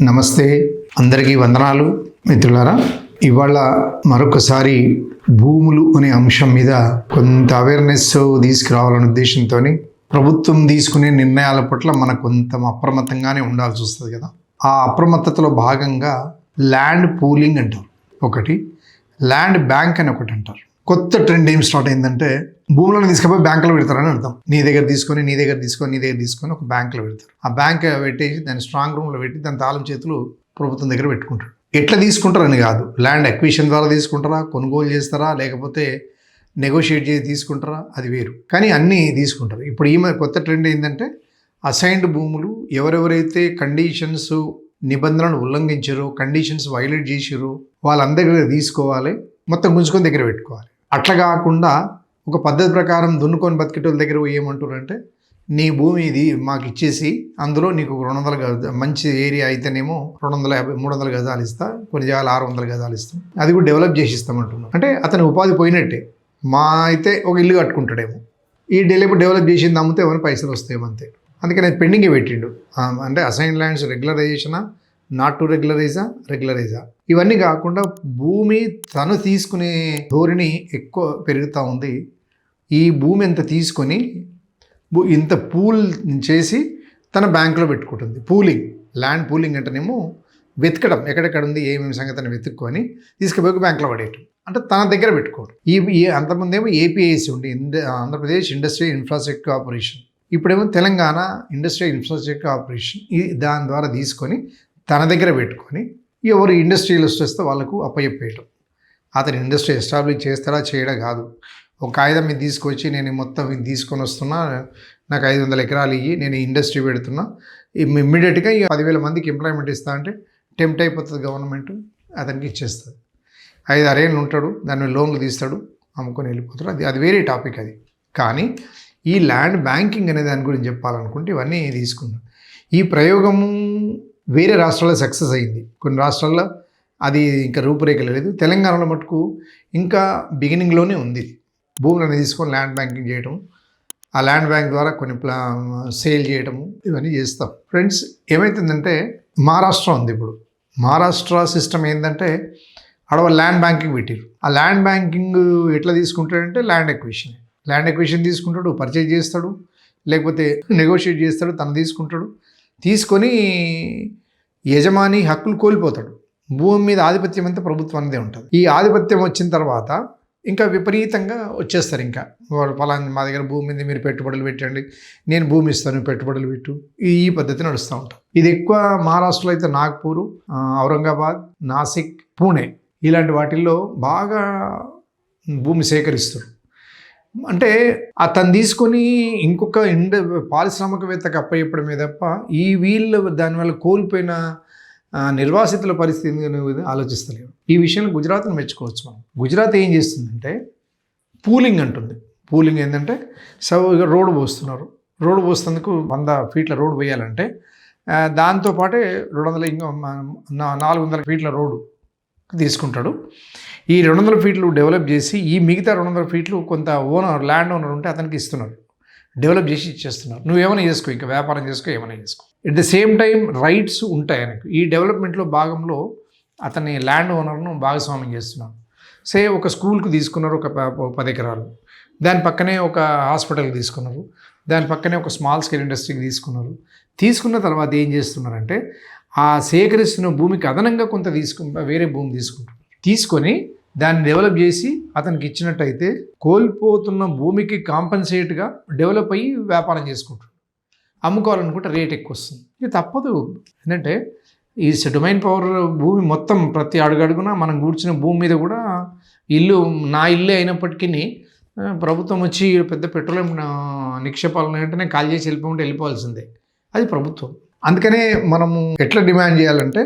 నమస్తే, అందరికీ వందనాలు మిత్రులారా. ఇవాళ మరొకసారి భూములు అనే అంశం మీద కొంత అవేర్నెస్ తీసుకురావాలనే ఉద్దేశంతో ప్రభుత్వం తీసుకునే నిర్ణయాల పట్ల మనకు కొంత అప్రమత్తంగానే ఉండాల్సి వస్తుంది కదా. ఆ అప్రమత్తతలో భాగంగా ల్యాండ్ పూలింగ్ అంటారు ఒకటి, ల్యాండ్ బ్యాంక్ అని ఒకటి అంటారు. కొత్త ట్రెండ్ ఏం స్టార్ట్ అయిందంటే భూములను తీసుకుపోయి బ్యాంకులో పెడతారని అర్థం. నీ దగ్గర తీసుకొని ఒక బ్యాంకులో పెడతారు. ఆ బ్యాంక్ పెట్టేసి దాన్ని స్ట్రాంగ్ రూమ్లో పెట్టి దాని తాళం చేతులు ప్రభుత్వం దగ్గర పెట్టుకుంటారు. ఎట్లా తీసుకుంటారని కాదు, ల్యాండ్ అక్విజిషన్ ద్వారా తీసుకుంటారా, కొనుగోలు చేస్తారా, లేకపోతే నెగోషియేట్ చేసి తీసుకుంటారా, అది వేరు. కానీ అన్నీ తీసుకుంటారు. ఇప్పుడు ఈ కొత్త ట్రెండ్ ఏంటంటే అసైన్డ్ భూములు ఎవరెవరైతే కండిషన్స్ నిబంధనలను ఉల్లంఘించారో, కండిషన్స్ వైలేట్ చేసారో వాళ్ళందరి దగ్గర తీసుకోవాలి, మొత్తం గుంజుకొని దగ్గర పెట్టుకోవాలి. అట్లా కాకుండా ఒక పద్ధతి ప్రకారం దున్నుకొని బతికేటోళ్ళ దగ్గర ఏమంటారంటే నీ భూమి ఇది మాకు ఇచ్చేసి అందులో నీకు 200 గజాలు మంచి ఏరియా అయితేనేమో 250 300 గజాలు ఇస్తా, కొన్ని జాగాలు 600 గజాలు ఇస్తాం, అది కూడా డెవలప్ చేసి ఇస్తామంటున్నాం. అంటే అతని ఉపాధి పోయినట్టే. మా అయితే ఒక ఇల్లు కట్టుకుంటాడేమో, ఈ డెవలప్ చేసింది అమ్మితే ఏమైనా పైసలు వస్తాయేమో అంతే. అందుకని అది పెండింగే పెట్టిండు. అంటే అసైన్ ల్యాండ్స్ రెగ్యులరైజేషనా, నాట్ టు రెగ్యులరైజా ఇవన్నీ కాకుండా భూమి తను తీసుకునే ధోరణి ఎక్కువ పెరుగుతూ ఉంది. ఈ భూమి ఎంత తీసుకొని ఇంత పూల్ చేసి తన బ్యాంకులో పెట్టుకుంటుంది. ల్యాండ్ పూలింగ్ అంటేనేమో వెతకడం, ఎక్కడెక్కడ ఉంది ఏమేమి సంగతిని వెతుక్కొని తీసుకుపోయి బ్యాంకులో పడేయటం, అంటే తన దగ్గర పెట్టుకోవడం. అంతకుముందు ఏమో ఏపీఐసి ఉండి ఆంధ్రప్రదేశ్ ఇండస్ట్రియల్ ఇన్ఫ్రాస్ట్రక్చర్ కార్పొరేషన్, ఇప్పుడేమో తెలంగాణ ఇండస్ట్రియల్ ఇన్ఫ్రాస్ట్రక్చర్ కార్పొరేషన్. దాని ద్వారా తీసుకొని తన దగ్గర పెట్టుకొని ఎవరు ఇండస్ట్రియలిస్ట్ వస్తే వాళ్ళకు అప్పచెప్పేయటం. అతను ఇండస్ట్రీ ఎస్టాబ్లిష్ చేస్తాడా చేయడా కాదు, ఒక కాగితం మీద తీసుకొచ్చి నేను మొత్తం ఇది తీసుకొని వస్తున్నా, నాకు 500 ఎకరాలు ఇయ్యి, నేను ఇండస్ట్రీ పెడుతున్నా, ఇమ్మీడియట్గా 10,000 మందికి ఎంప్లాయ్మెంట్ ఇస్తా అంటే టెంప్ట్ అయిపోతుంది గవర్నమెంట్, అతనికి ఇచ్చేస్తుంది. 5-6 ఏళ్ళు ఉంటాడు, దాని లోన్లు తీస్తాడు, అమ్ముకొని వెళ్ళిపోతాడు. అది వేరే టాపిక్ అది. కానీ ఈ ల్యాండ్ బ్యాంకింగ్ అనే దాని గురించి చెప్పాలనుకుంటే ఇవన్నీ తీసుకున్నాం. ఈ ప్రయోగము వేరే రాష్ట్రాల్లో సక్సెస్ అయింది, కొన్ని రాష్ట్రాల్లో అది ఇంకా రూపురేఖలు లేదు. తెలంగాణలో మటుకు ఇంకా బిగినింగ్లోనే ఉంది. భూములను తీసుకొని ల్యాండ్ బ్యాంకింగ్ చేయటం, ఆ ల్యాండ్ బ్యాంక్ ద్వారా కొన్ని సేల్ చేయటము, ఇవన్నీ చేస్తాం. ఫ్రెండ్స్, ఏమవుతుందంటే మహారాష్ట్ర ఉంది. ఇప్పుడు మహారాష్ట్ర సిస్టమ్ ఏంటంటే అడవ ల్యాండ్ బ్యాంకింగ్ పెట్టారు. ఆ ల్యాండ్ బ్యాంకింగ్ ఎట్లా తీసుకుంటాడంటే ల్యాండ్ ఎక్విజిషన్ తీసుకుంటాడు, పర్చేజ్ చేస్తాడు, లేకపోతే నెగోషియేట్ చేస్తాడు, తను తీసుకుంటాడు. తీసుకొని యజమాని హక్కులు కోల్పోతాడు. భూమి మీద ఆధిపత్యం అంతా ప్రభుత్వానిదే ఉంటుంది. ఈ ఆధిపత్యం వచ్చిన తర్వాత ఇంకా విపరీతంగా వచ్చేస్తారు. ఇంకా వాడు ఫలానా మా దగ్గర భూమి మీద మీరు పెట్టుబడులు పెట్టండి, నేను భూమి ఇస్తాను, పెట్టుబడులు పెట్టు, ఈ పద్ధతి నడుస్తూ ఉంటాం. ఇది ఎక్కువ మహారాష్ట్రలో అయితే నాగ్పూర్, ఔరంగాబాద్, నాసిక్, పూణే ఇలాంటి వాటిల్లో బాగా భూమి సేకరిస్తారు. అంటే అతను తీసుకొని ఇంకొక పారిశ్రామికవేత్తకు అప్పచెప్పడమే తప్ప ఈ వీళ్ళు దానివల్ల కోల్పోయిన నిర్వాసితుల పరిస్థితి ఆలోచిస్తలేరు. ఈ విషయంలో గుజరాత్ని మెచ్చుకోవచ్చు మనం. గుజరాత్ ఏం చేస్తుందంటే పూలింగ్ అంటుంది. పూలింగ్ ఏంటంటే రోడ్డు పోస్తున్నారు. రోడ్డు పోస్తేందుకు 100 ఫీట్ల రోడ్డు పోయాలంటే దాంతోపాటే 400 ఫీట్ల రోడ్డు తీసుకుంటాడు. ఈ 200 ఫీట్లు డెవలప్ చేసి ఈ మిగతా 200 ఫీట్లు కొంత ల్యాండ్ ఓనర్ ఉంటే అతనికి ఇస్తున్నారు, డెవలప్ చేసి ఇచ్చేస్తున్నారు. నువ్వేమైనా చేసుకో, ఇంకా వ్యాపారం చేసుకో, ఏమైనా చేసుకో. At the same time rights ఉంటాయి ఆయనకు. ఈ డెవలప్మెంట్లో భాగంలో అతని ల్యాండ్ ఓనర్ను భాగస్వామ్యం చేస్తున్నారు. ఒక స్కూల్కి తీసుకున్నారు ఒక 10 ఎకరాలు, దాని పక్కనే ఒక హాస్పిటల్కి తీసుకున్నారు, దాని పక్కనే ఒక స్మాల్ స్కేల్ ఇండస్ట్రీకి తీసుకున్న తర్వాత ఏం చేస్తున్నారంటే ఆ సేకరిస్తున్న భూమికి అదనంగా కొంత వేరే భూమి తీసుకొని దాన్ని డెవలప్ చేసి అతనికి ఇచ్చినట్టయితే కోల్పోతున్న భూమికి కాంపన్సేట్గా డెవలప్ అయ్యి వ్యాపారం చేసుకుంటాడు. అమ్ముకోవాలనుకుంటే రేట్ ఎక్కువ వస్తుంది. ఇది తప్పదు. ఏంటంటే ఈ డొమైన్ పవర్ భూమి మొత్తం ప్రతి అడుగడుగునా మనం కూర్చున్న భూమి మీద కూడా నా ఇల్లే అయినప్పటికీ ప్రభుత్వం వచ్చి పెద్ద పెట్రోలియం నిక్షేపాలను వెంటనే కాల్ చేసి వెళ్ళిపోవాల్సిందే. అది ప్రభుత్వం. అందుకనే మనము ఎట్లా డిమాండ్ చేయాలంటే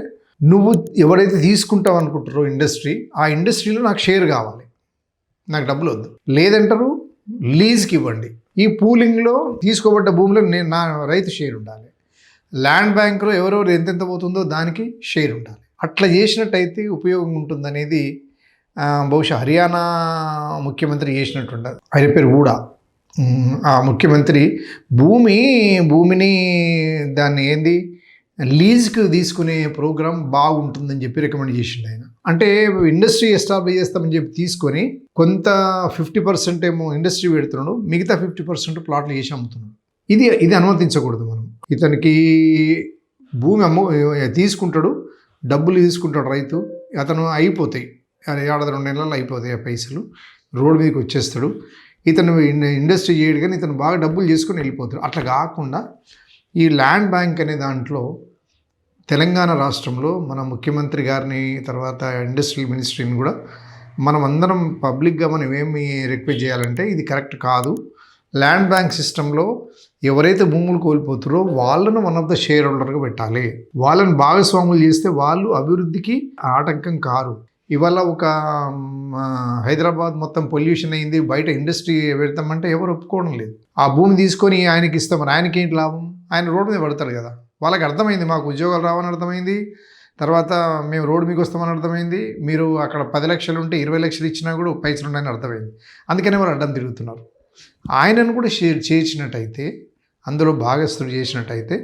నువ్వు ఎవరైతే తీసుకుంటావు అనుకుంటారో ఇండస్ట్రీ, ఆ ఇండస్ట్రీలో నాకు షేర్ కావాలి, నాకు డబ్బులు వద్దు. లేదంటారు లీజ్కి ఇవ్వండి. ఈ పూలింగ్లో తీసుకోబడ్డ భూమిలో నా రైతు షేర్ ఉండాలి. ల్యాండ్ బ్యాంకులో ఎవరెవరు ఎంతెంత పోతుందో దానికి షేర్ ఉండాలి. అట్లా చేసినట్టయితే ఉపయోగం ఉంటుందనేది బహుశా హర్యానా ముఖ్యమంత్రి చేసినట్టుండదు. ఆయన పేరు ఊడా. ఆ ముఖ్యమంత్రి భూమిని దాన్ని లీజ్కి తీసుకునే ప్రోగ్రామ్ బాగుంటుందని చెప్పి రికమెండ్ చేసిండు ఆయన. అంటే ఇండస్ట్రీ ఎస్టాబ్లిష్ చేస్తామని చెప్పి తీసుకొని కొంత 50% ఏమో ఇండస్ట్రీ పెడుతున్నాడు, మిగతా 50% ప్లాట్లు చేసి అమ్ముతున్నాడు. ఇది అనుమతించకూడదు మనం. ఇతనికి భూమి తీసుకుంటాడు, డబ్బులు తీసుకుంటాడు రైతు, అతను అయిపోతాయి, ఏడాది 2 నెలల్లో అయిపోతాయి ఆ పైసలు, రోడ్డు మీదకి వచ్చేస్తాడు. ఇతను ఇండస్ట్రీ చేయడు కానీ ఇతను బాగా డబ్బులు చేసుకొని వెళ్ళిపోతాడు. అట్లా కాకుండా ఈ ల్యాండ్ బ్యాంక్ అనే దాంట్లో తెలంగాణ రాష్ట్రంలో మన ముఖ్యమంత్రి గారిని, తర్వాత ఇండస్ట్రియల్ మినిస్ట్రీని కూడా మనం అందరం పబ్లిక్గా మనం ఏమి రిక్వెస్ట్ చేయాలంటే ఇది కరెక్ట్ కాదు. ల్యాండ్ బ్యాంక్ సిస్టంలో ఎవరైతే భూములు కోల్పోతారో వాళ్ళను వన్ ఆఫ్ ద షేర్ హోల్డర్గా పెట్టాలి. వాళ్ళని భాగస్వాములు చేస్తే వాళ్ళు అభివృద్ధికి ఆటంకం కారు. ఇవాళ ఒక హైదరాబాద్ మొత్తం పొల్యూషన్ అయింది, బయట ఇండస్ట్రీ పెడతామంటే ఎవరు ఒప్పుకోవడం లేదు. ఆ భూమి తీసుకొని ఆయనకి ఇస్తామని ఆయనకి ఏంటి లాభం? ఆయన రోడ్డు మీద పడతాడు కదా. వాళ్ళకి అర్థమైంది మాకు ఉద్యోగాలు రావని అర్థమైంది, తర్వాత మేము రోడ్డు మీకు వస్తామని అర్థమైంది, మీరు అక్కడ 10 లక్షలు ఉంటే 20 లక్షలు ఇచ్చినా కూడా పైసలు ఉన్నాయని అర్థమైంది. అందుకనే వారు అడ్డం తిరుగుతున్నారు. ఆయనను కూడా చేర్చినట్టయితే, అందులో భాగస్థుడు చేసినట్టయితే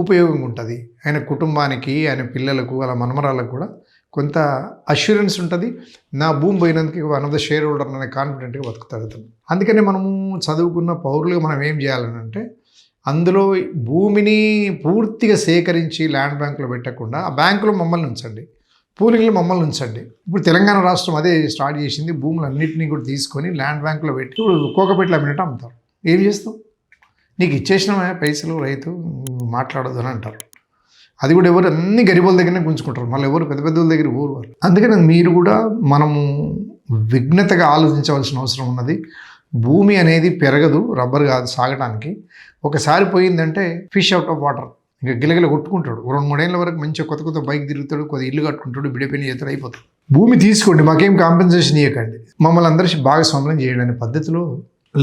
ఉపయోగంగా ఉంటుంది. ఆయన కుటుంబానికి, ఆయన పిల్లలకు, వాళ్ళ మనమరాలకు కూడా కొంత అష్యూరెన్స్ ఉంటుంది. నా భూమి పోయినందుకు one of the share holder అనే కాన్ఫిడెంట్గా బతుకుతాడు. అందుకని మనము చదువుకున్న పౌరులుగా మనం ఏం చేయాలని అంటే, అందులో భూమిని పూర్తిగా సేకరించి ల్యాండ్ బ్యాంకులో పెట్టకుండా ఆ బ్యాంకులో మమ్మల్ని ఉంచండి, పూలింగ్లో మమ్మల్ని ఉంచండి. ఇప్పుడు తెలంగాణ రాష్ట్రం అదే స్టార్ట్ చేసింది. భూములన్నింటినీ కూడా తీసుకొని ల్యాండ్ బ్యాంకులో పెట్టి ఇప్పుడు కోకపెట్లు అమ్మినట్టు అమ్ముతారు. ఏం చేస్తావు? నీకు ఇచ్చేసిన పైసలు రైతు మాట్లాడదు అని అంటారు. అది కూడా ఎవరు అన్ని గరీబుల దగ్గరనే గుంజుకుంటారు, మళ్ళీ ఎవరు పెద్ద పెద్దల దగ్గర ఊరు వాళ్ళు. అందుకని మీరు కూడా మనము విఘ్నతగా ఆలోచించవలసిన అవసరం ఉన్నది. భూమి అనేది పెరగదు, రబ్బర్ కాదు సాగటానికి. ఒకసారి పోయిందంటే ఫిష్ అవుట్ ఆఫ్ వాటర్, ఇంకా గిలగిల కొట్టుకుంటాడు. 2-3 ఏళ్ళ వరకు మంచిగా కొత్త కొత్త బైక్ తిరుగుతాడు, కొద్ది ఇల్లు కట్టుకుంటాడు, బిడపెళ్లి చేస్తాడు, అయిపోతాడు. భూమి తీసుకోండి, మాకేం కాంపెన్సేషన్ ఇవ్వకండి, మమ్మల్ని అందరికీ భాగస్వామ్యం చేయడానికి పద్ధతిలో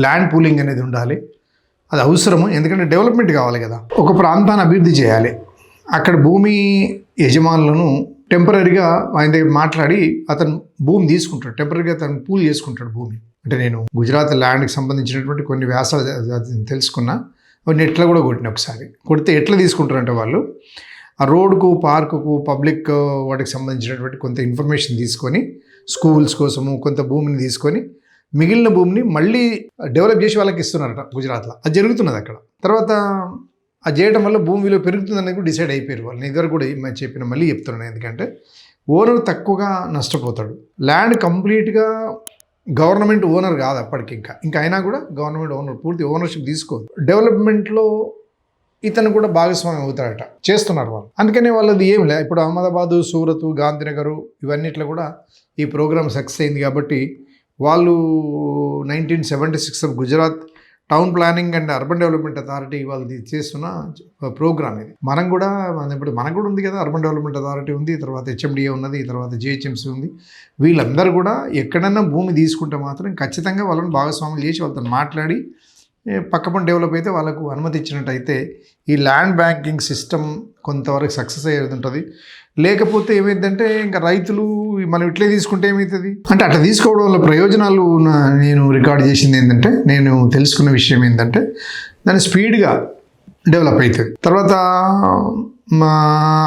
ల్యాండ్ పూలింగ్ అనేది ఉండాలి. అది అవసరము, ఎందుకంటే డెవలప్మెంట్ కావాలి కదా. ఒక ప్రాంతాన్ని అభివృద్ధి చేయాలి. అక్కడ భూమి యజమానులను టెంపరీగా ఆయన దగ్గర మాట్లాడి అతను భూమి తీసుకుంటాడు, టెంపరీగా అతను పూల్ చేసుకుంటాడు భూమి. అంటే నేను గుజరాత్ ల్యాండ్కి సంబంధించినటువంటి కొన్ని వ్యాసాలు తెలుసుకున్నా, నెట్లో కూడా కొట్టిన. ఒకసారి కొడితే ఎట్లా తీసుకుంటారంటే వాళ్ళు ఆ రోడ్డుకు, పార్కుకు, పబ్లిక్ వాటికి సంబంధించినటువంటి కొంత ఇన్ఫర్మేషన్ తీసుకొని స్కూల్స్ కోసము కొంత భూమిని తీసుకొని మిగిలిన భూమిని మళ్ళీ డెవలప్ చేసి వాళ్ళకి ఇస్తున్నారట గుజరాత్లో. అది జరుగుతున్నది అక్కడ. తర్వాత అది చేయడం వల్ల భూమి విలువ పెరుగుతుందని కూడా డిసైడ్ అయిపోయారు వాళ్ళు. నేను ఇద్దరు కూడా చెప్పిన, మళ్ళీ చెప్తున్నాను, ఎందుకంటే ఓనర్ తక్కువగా నష్టపోతాడు. ల్యాండ్ కంప్లీట్గా గవర్నమెంట్ ఓనర్ కాదు అప్పటికి, ఇంకా అయినా కూడా గవర్నమెంట్ ఓనర్ పూర్తి ఓనర్షిప్ తీసుకోదు. డెవలప్మెంట్లో ఇతను కూడా భాగస్వామ్యం అవుతాడట, చేస్తున్నారు వాళ్ళు. అందుకనే వాళ్ళది ఏం లే. ఇప్పుడు అహ్మదాబాదు, సూరత్, గాంధీనగర్ ఇవన్నిట్లో కూడా ఈ ప్రోగ్రామ్ సక్సెస్ అయింది. కాబట్టి వాళ్ళు 1976 Gujarat town planning and urban development authority వాళ్ళు చేస్తున్న ప్రోగ్రామ్ ఇది. ఇప్పుడు మనకు కూడా ఉంది కదా, అర్బన్ డెవలప్మెంట్ అథారిటీ ఉంది, తర్వాత హెచ్ఎండిఏ ఉన్నది, తర్వాత జిహెచ్ఎంసీ ఉంది. వీళ్ళందరూ కూడా ఎక్కడన్నా భూమి తీసుకుంటే మాత్రం ఖచ్చితంగా వాళ్ళని భాగస్వాములు చేసి వాళ్ళతో మాట్లాడి పక్కపని డెవలప్ అయితే వాళ్ళకు అనుమతి ఇచ్చినట్టయితే ఈ ల్యాండ్ బ్యాంకింగ్ సిస్టమ్ కొంతవరకు సక్సెస్ అయ్యేది ఉంటుంది. లేకపోతే ఏమైందంటే ఇంకా రైతులు మనం ఇట్లే తీసుకుంటే ఏమవుతుంది అంటే, అట్లా తీసుకోవడం వల్ల ప్రయోజనాలు నేను రికార్డ్ చేసింది ఏంటంటే, నేను తెలుసుకున్న విషయం ఏంటంటే దాన్ని స్పీడ్గా డెవలప్ అవుతుంది. తర్వాత మా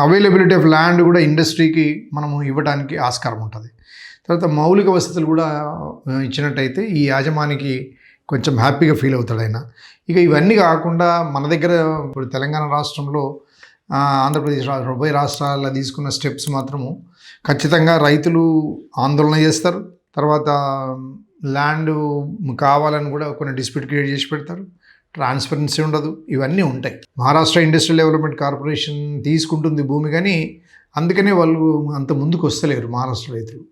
అవైలబిలిటీ ఆఫ్ ల్యాండ్ కూడా ఇండస్ట్రీకి మనము ఇవ్వడానికి ఆస్కారం ఉంటుంది. తర్వాత మౌలిక వసతులు కూడా ఇచ్చినట్టయితే ఈ యాజమానికి కొంచెం హ్యాపీగా ఫీల్ అవుతాడు ఆయన. ఇక ఇవన్నీ కాకుండా మన దగ్గర ఇప్పుడు తెలంగాణ రాష్ట్రంలో, ఆంధ్రప్రదేశ్ ఉభయ రాష్ట్రాల్లో తీసుకున్న స్టెప్స్ మాత్రము ఖచ్చితంగా రైతులు ఆందోళన చేస్తారు. తర్వాత ల్యాండ్ కావాలని కూడా కొన్ని డిస్ప్యూట్ క్రియేట్ చేసి పెడతారు, ట్రాన్స్పరెన్సీ ఉండదు, ఇవన్నీ ఉంటాయి. మహారాష్ట్ర ఇండస్ట్రియల్ డెవలప్మెంట్ కార్పొరేషన్ తీసుకుంటుంది భూమి, కానీ అందుకనే వాళ్ళు అంత ముందుకు వస్తలేరు మహారాష్ట్ర రైతులు.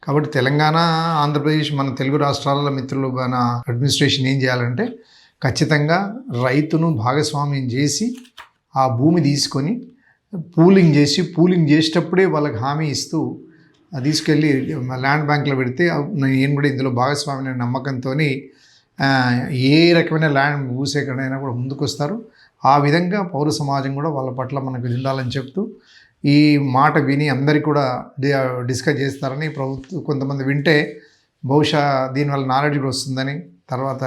కాబట్టి తెలంగాణ, ఆంధ్రప్రదేశ్, మన తెలుగు రాష్ట్రాల మిత్రులు, మన అడ్మినిస్ట్రేషన్ ఏం చేయాలంటే ఖచ్చితంగా రైతును భాగస్వామ్యం చేసి ఆ భూమి తీసుకొని పూలింగ్ చేసేటప్పుడే వాళ్ళకి హామీ ఇస్తూ తీసుకెళ్ళి ల్యాండ్ బ్యాంక్లో పెడితే నేను కూడా ఇందులో భాగస్వామ్యం నమ్మకంతో ఏ రకమైన ల్యాండ్ భూసేకరణ కూడా ముందుకు వస్తారు. ఆ విధంగా పౌర సమాజం కూడా వాళ్ళ పట్ల మనకు ఉండాలని చెప్తూ ఈ మాట విని అందరికీ కూడా డిస్కస్ చేస్తారని, ప్రభుత్వం కొంతమంది వింటే బహుశా దీనివల్ల నాలెడ్జ్ కూడా వస్తుందని, తర్వాత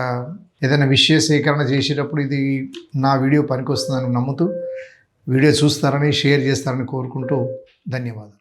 ఏదైనా విషయ సేకరణ చేసేటప్పుడు ఇది నా వీడియో పనికి వస్తుందని నమ్ముతూ వీడియో చూస్తారని షేర్ చేస్తారని కోరుకుంటూ ధన్యవాదాలు.